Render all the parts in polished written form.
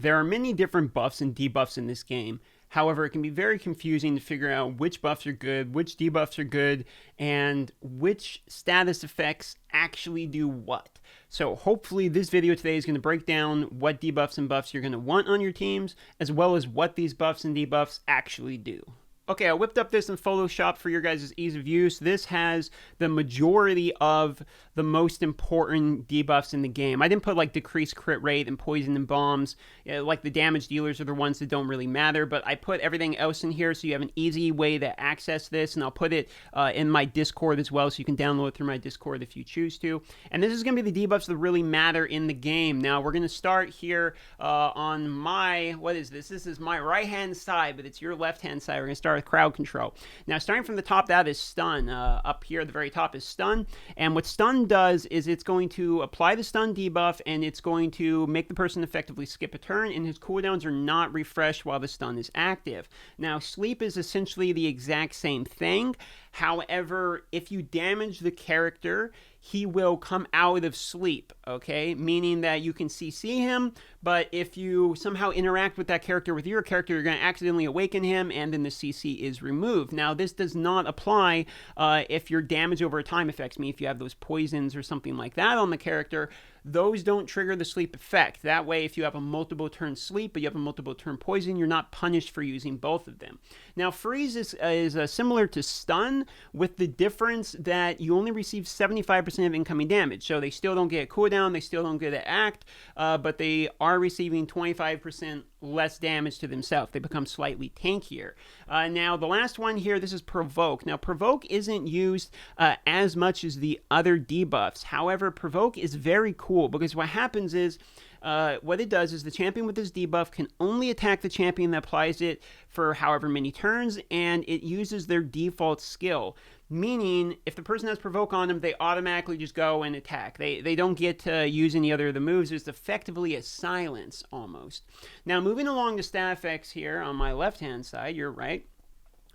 There are many different buffs and debuffs in this game. However, it can be very confusing to figure out which buffs are good, which debuffs are good, and which status effects actually do what. So hopefully this video today is going to break down what debuffs and buffs you're going to want on your teams, as well as what these buffs and debuffs actually do. Okay, I whipped up this in Photoshop for your guys' ease of use. This has the majority of the most important debuffs in the game. I didn't put like decreased crit rate and poison and bombs. Like the damage dealers are the ones that don't really matter, but I put everything else in here so you have an easy way to access this, and I'll put it in my Discord as well, so you can download it through my Discord if you choose to. And this is going to be the debuffs that really matter in the game. Now, we're going to start here on my, what is this? This is my right-hand side, but it's your left-hand side. We're going to start with crowd control. Now, starting from the top, that is stun. Up here at the very top is stun, and what stun does is it's going to apply the stun debuff, and it's going to make the person effectively skip a turn, and his cooldowns are not refreshed while the stun is active. Now, sleep is essentially the exact same thing. However, if you damage the character, he will come out of sleep, okay? Meaning that you can CC him, but if you somehow interact with that character with your character, you're going to accidentally awaken him, and then the CC is removed. Now, this does not apply if your damage over time affects me. If you have those poisons or something like that on the character, those don't trigger the sleep effect. That way, if you have a multiple turn sleep, but you have a multiple turn poison, you're not punished for using both of them. Now, freeze is similar to stun, with the difference that you only receive 75% of incoming damage. So they still don't get a cooldown, they still don't get an act, but they are receiving 25% less damage to themselves. They become slightly tankier. Now, the last one here, this is Provoke. Now, Provoke isn't used as much as the other debuffs. However, Provoke is very cool because what happens is, what it does is the champion with this debuff can only attack the champion that applies it for however many turns, and it uses their default skill. Meaning, if the person has Provoke on them, they automatically just go and attack. They don't get to use any other of the moves. It's effectively a silence, almost. Now, moving along to stat effects here on my left-hand side, you're right.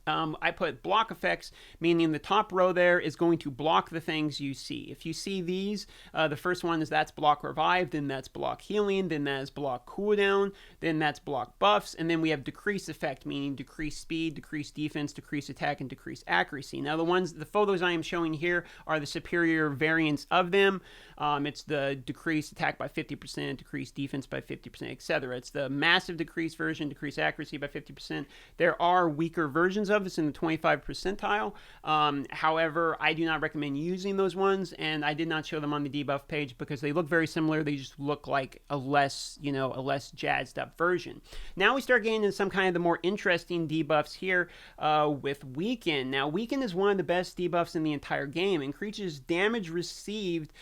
I put block effects, meaning the top row there is going to block the things you see. If you see these, the first one is that's block revive, then that's block healing, then that's block cooldown, then that's block buffs, and then we have decrease effect, meaning decrease speed, decrease defense, decrease attack, and decrease accuracy. Now, the photos I am showing here are the superior variants of them. It's the decrease attack by 50%, decrease defense by 50%, etc. It's the massive decrease version, decrease accuracy by 50%. There are weaker versions of this in the 25 percentile. However, I do not recommend using those ones, and I did not show them on the debuff page because they look very similar. They just look like a less jazzed up version. Now we start getting into some kind of the more interesting debuffs here with Weaken. Now, Weaken is one of the best debuffs in the entire game. Increases damage received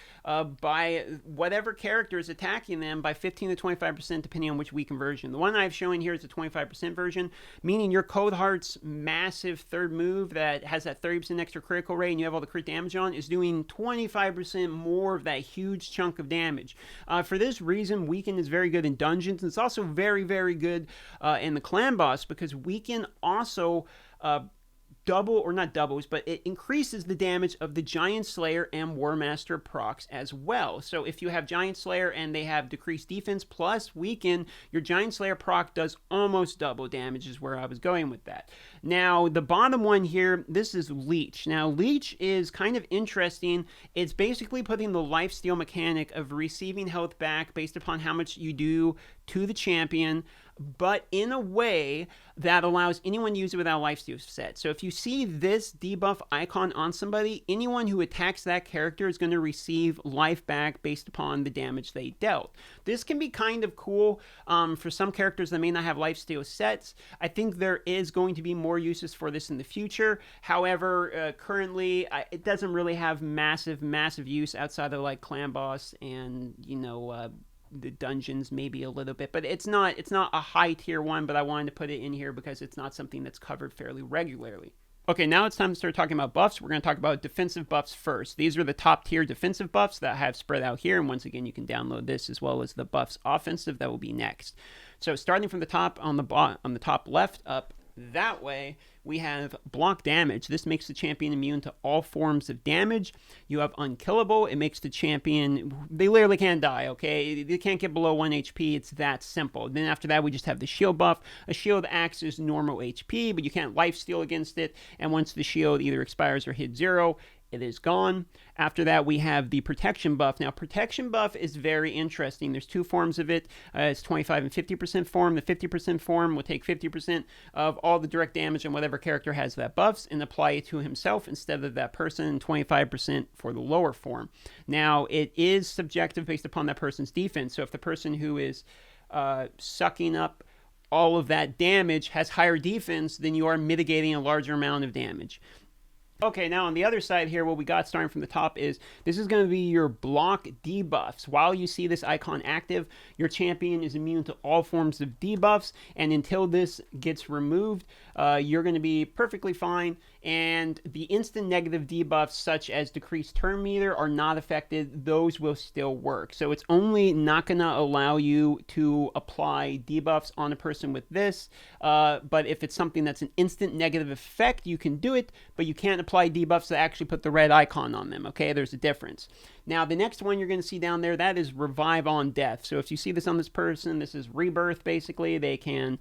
by whatever character is attacking them by 15 to 25% depending on which Weaken version. The one I've shown here is the 25% version, meaning your Cold Heart's massive third move that has that 30% extra critical rate and you have all the crit damage on is doing 25% more of that huge chunk of damage. For this reason, Weaken is very good in dungeons. It's also very, very good in the clan boss because Weaken also not doubles, but it increases the damage of the Giant Slayer and War Master procs as well. So if you have Giant Slayer and they have decreased defense plus Weaken, your Giant Slayer proc does almost double damage is where I was going with that. Now, the bottom one here, this is Leech. Now, Leech is kind of interesting. It's basically putting the lifesteal mechanic of receiving health back based upon how much you do to the champion, but in a way that allows anyone to use it without lifesteal set. So if you see this debuff icon on somebody, anyone who attacks that character is going to receive life back based upon the damage they dealt. This can be kind of cool for some characters that may not have lifesteal sets. I think there is going to be more uses for this in the future. However, currently it doesn't really have massive use outside of like clan boss and the dungeons maybe a little bit, but it's not a high tier one, but I wanted to put it in here because it's not something that's covered fairly regularly. Okay, now it's time to start talking about buffs. We're going to talk about defensive buffs first. These are the top tier defensive buffs that I have spread out here, and once again, you can download this as well as the buffs offensive that will be next. So starting from the top on the top left up, That way, we have block damage. This makes the champion immune to all forms of damage. You have unkillable. It makes the champion, they literally can't die, okay? They can't get below 1 HP. It's that simple. Then after that, we just have the shield buff. A shield acts as normal HP, but you can't lifesteal against it. And once the shield either expires or hits 0, it is gone. After that, we have the protection buff. Now, protection buff is very interesting. There's two forms of it. It's 25 and 50% form. The 50% form will take 50% of all the direct damage on whatever character has that buffs and apply it to himself instead of that person, and 25% for the lower form. Now, it is subjective based upon that person's defense. So if the person who is sucking up all of that damage has higher defense, then you are mitigating a larger amount of damage. Okay, now on the other side here, what we got starting from the top is this is going to be your block debuffs. While you see this icon active, your champion is immune to all forms of debuffs, and until this gets removed, you're going to be perfectly fine, and the instant negative debuffs such as decreased turn meter are not affected. Those will still work. So it's only not going to allow you to apply debuffs on a person with this, but if it's something that's an instant negative effect, you can do it, but you can't apply debuffs that actually put the red icon on them, okay? There's a difference. Now, the next one you're going to see down there, that is revive on death. So if you see this on this person, this is rebirth, basically. They can,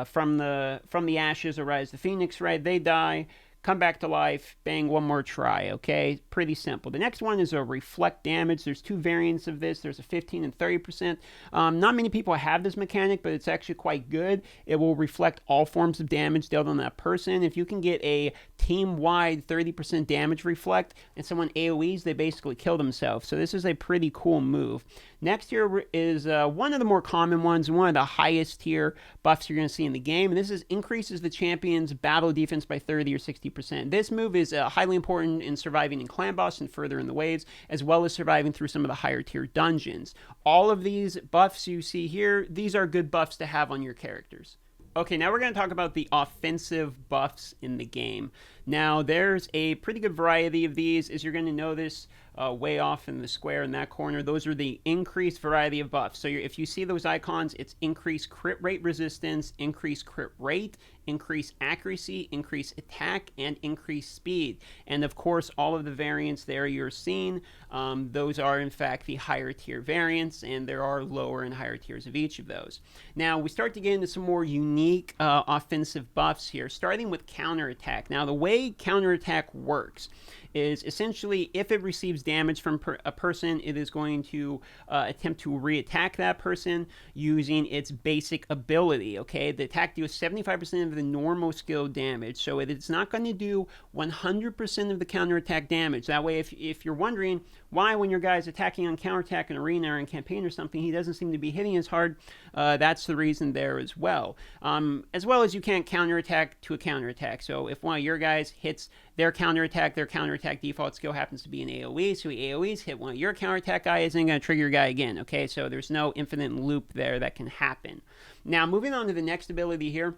from the ashes, arise the phoenix, right? They die, come back to life, bang, one more try, okay? Pretty simple. The next one is a reflect damage. There's two variants of this. There's a 15 and 30%. Not many people have this mechanic, but it's actually quite good. It will reflect all forms of damage dealt on that person. If you can get a team-wide 30% damage reflect and someone AoEs, they basically kill themselves. So this is a pretty cool move. Next here is one of the more common ones, one of the highest tier buffs you're going to see in the game, and this is increases the champion's battle defense by 30 or 60%. This move is highly important in surviving in clan boss and further in the waves, as well as surviving through some of the higher tier dungeons. All of these buffs you see here, these are good buffs to have on your characters. Okay, now we're going to talk about the offensive buffs in the game. Now, there's a pretty good variety of these. As you're going to notice way off in the square in that corner, those are the increased variety of buffs. So if you see those icons, it's increased crit rate resistance, increased crit rate, increased accuracy, increased attack, and increased speed. And of course, all of the variants there you're seeing, those are in fact the higher tier variants, and there are lower and higher tiers of each of those. Now, we start to get into some more unique offensive buffs here, starting with counterattack. Now, the way counterattack works is essentially if it receives damage from a person, it is going to attempt to re-attack that person using its basic ability, okay? The attack deals 75% of the normal skill damage, so it's not going to do 100% of the counterattack damage. That way, if you're wondering why when your guy's attacking on counterattack in arena or in campaign or something, he doesn't seem to be hitting as hard, that's the reason there as well. As well as you can't counterattack to a counterattack, so if one of your guys hits their counterattack default skill happens to be an AoE, so he AoEs, hit one of your counterattack guys, and going to trigger your guy again, okay? So there's no infinite loop there that can happen. Now, moving on to the next ability here,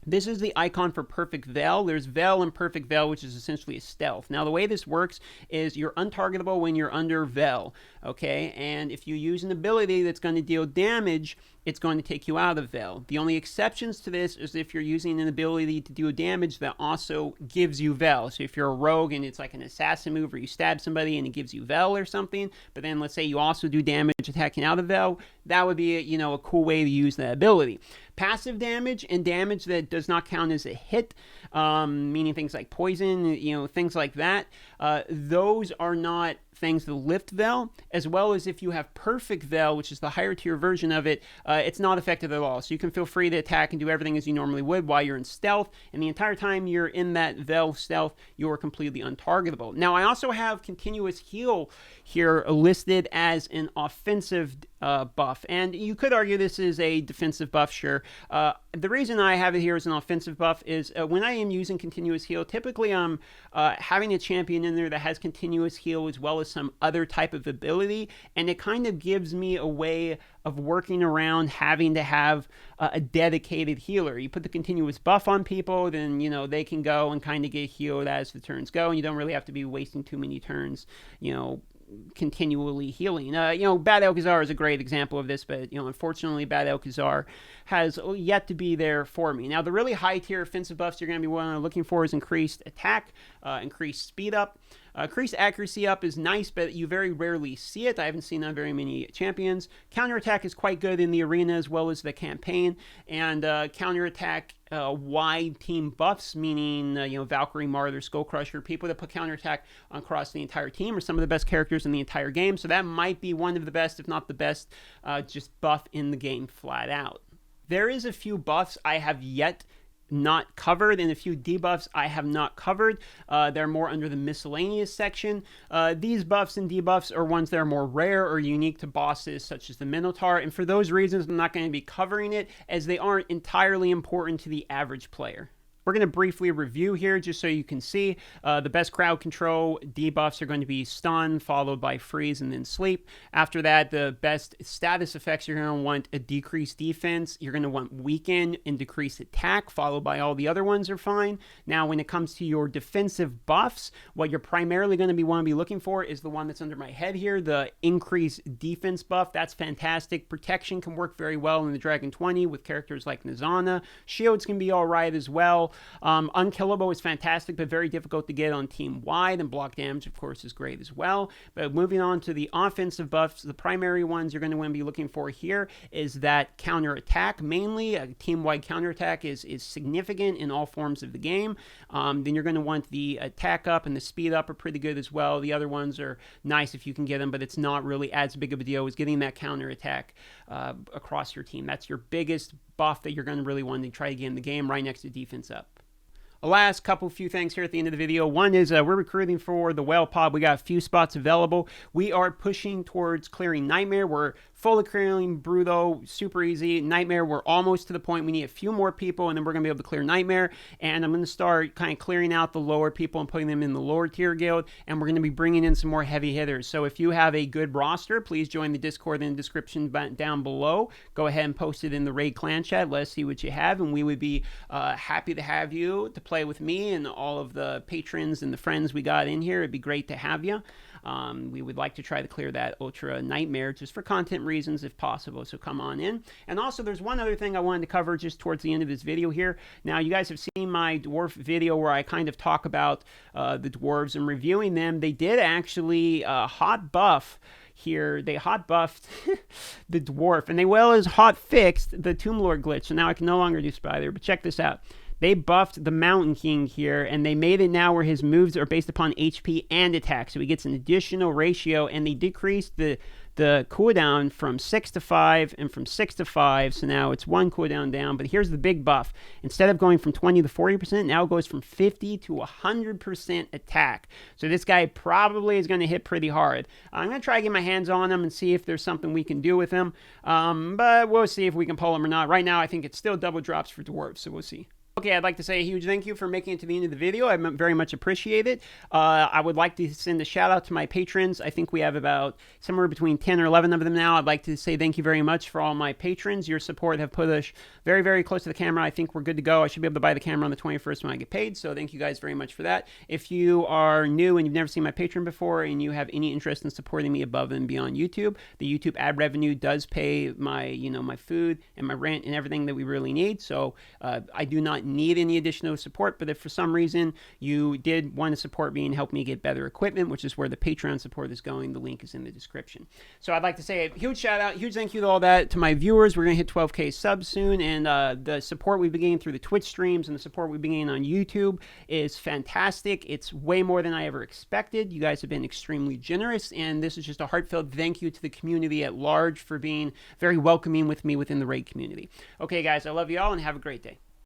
this is the icon for Perfect Veil. There's Veil and Perfect Veil, which is essentially a stealth. Now, the way this works is you're untargetable when you're under Veil, okay? And if you use an ability that's going to deal damage, it's going to take you out of Veil. The only exceptions to this is if you're using an ability to deal damage that also gives you Veil. So if you're a rogue and it's like an assassin move where you stab somebody and it gives you Veil or something, but then let's say you also do damage attacking out of Veil, that would be a cool way to use that ability. Passive damage and damage that does not count as a hit, meaning things like poison, things like that, those are not things that lift Veil, as well as if you have Perfect Veil, which is the higher tier version of it, it's not affected at all. So you can feel free to attack and do everything as you normally would while you're in stealth, and the entire time you're in that Veil stealth, you're completely untargetable. Now, I also have Continuous Heal here listed as an offensive buff, and you could argue this is a defensive buff, sure. The reason I have it here as an offensive buff is when I am using Continuous Heal, typically I'm having a champion in there that has Continuous Heal as well as some other type of ability, and it kind of gives me a way of working around having to have a dedicated healer. You put the continuous buff on people, then they can go and kind of get healed as the turns go, and you don't really have to be wasting too many turns continually healing. Bad Alcazar is a great example of this, but unfortunately, Bad Alcazar has yet to be there for me. Now, the really high tier offensive buffs you're going to be looking for is increased attack, increased speed up. Increased accuracy up is nice, but you very rarely see it. I haven't seen on very many champions. Counterattack is quite good in the arena as well as the campaign. And counterattack wide team buffs, meaning Valkyrie, Martyr, Skull Crusher, people that put counterattack across the entire team are some of the best characters in the entire game. So that might be one of the best, if not the best, just buff in the game flat out. There is a few buffs I have yet not covered, and a few debuffs I have not covered. They're more under the miscellaneous section. These buffs and debuffs are ones that are more rare or unique to bosses such as the Minotaur, and for those reasons I'm not going to be covering it, as they aren't entirely important to the average player. We're going to briefly review here just so you can see. The best crowd control debuffs are going to be stun, followed by freeze and then sleep. After that, the best status effects, you're going to want a decreased defense. You're going to want weaken and decreased attack, followed by all the other ones are fine. Now, when it comes to your defensive buffs, what you're primarily going to want to be looking for is the one that's under my head here, the increased defense buff. That's fantastic. Protection can work very well in the Dragon 20 with characters like Nizana. Shields can be all right as well. Unkillable is fantastic, but very difficult to get on team-wide, and block damage, of course, is great as well. But moving on to the offensive buffs, the primary ones you're going to want to be looking for here is that counterattack. Mainly, a team-wide counterattack is significant in all forms of the game. Then you're going to want the attack up and the speed up are pretty good as well. The other ones are nice if you can get them, but it's not really as big of a deal as getting that counterattack across your team. That's your biggest buff that you're going to really want to try to get in the game, right next to defense up. A last few things here at the end of the video. One is we're recruiting for the Whale Pod. We got a few spots available. We are pushing towards clearing Nightmare. We're fully clearing Bruto, super easy. Nightmare, we're almost to the point. We need a few more people, and then we're going to be able to clear Nightmare. And I'm going to start kind of clearing out the lower people and putting them in the lower tier guild. And we're going to be bringing in some more heavy hitters. So if you have a good roster, please join the Discord in the description down below. Go ahead and post it in the Raid Clan chat. Let us see what you have, and we would be happy to have you to play with me and all of the patrons and the friends we got in here. It'd be great to have you. We would like to try to clear that Ultra Nightmare just for content reasons if possible, so come on in. And also, there's one other thing I wanted to cover just towards the end of this video here. Now, you guys have seen my dwarf video where I kind of talk about the dwarves and reviewing them. They did actually hot buff here. They hot buffed the dwarf, and they well as hot fixed the Tomb Lord glitch, so now I can no longer do Spider. But check this out. They buffed the Mountain King here, and they made it now where his moves are based upon HP and attack, so he gets an additional ratio, and they decreased the cooldown from 6 to 5 and from 6 to 5, so now it's 1 cooldown down. But here's the big buff. Instead of going from 20 to 40%, now it goes from 50 to 100% attack. So this guy probably is going to hit pretty hard. I'm going to try to get my hands on him and see if there's something we can do with him, but we'll see if we can pull him or not. Right now, I think it's still double drops for dwarves, so we'll see. Okay, I'd like to say a huge thank you for making it to the end of the video. I very much appreciate it. I would like to send a shout out to my patrons. I think we have about somewhere between 10 or 11 of them now. I'd like to say thank you very much for all my patrons. Your support have put us very, very close to the camera. I think we're good to go. I should be able to buy the camera on the 21st when I get paid, so thank you guys very much for that. If you are new and you've never seen my Patreon before and you have any interest in supporting me above and beyond YouTube, the YouTube ad revenue does pay my, my food and my rent and everything that we really need, so I do not need any additional support. But if for some reason you did want to support me and help me get better equipment, which is where the Patreon support is going, the link is in the description. So I'd like to say a huge shout out, huge thank you to all that, to my viewers. We're going to hit 12K subs soon, and the support we've been getting through the Twitch streams and the support we've been getting on YouTube is fantastic. It's way more than I ever expected. You guys have been extremely generous, and this is just a heartfelt thank you to the community at large for being very welcoming with me within the raid community. Okay guys, I love you all and have a great day.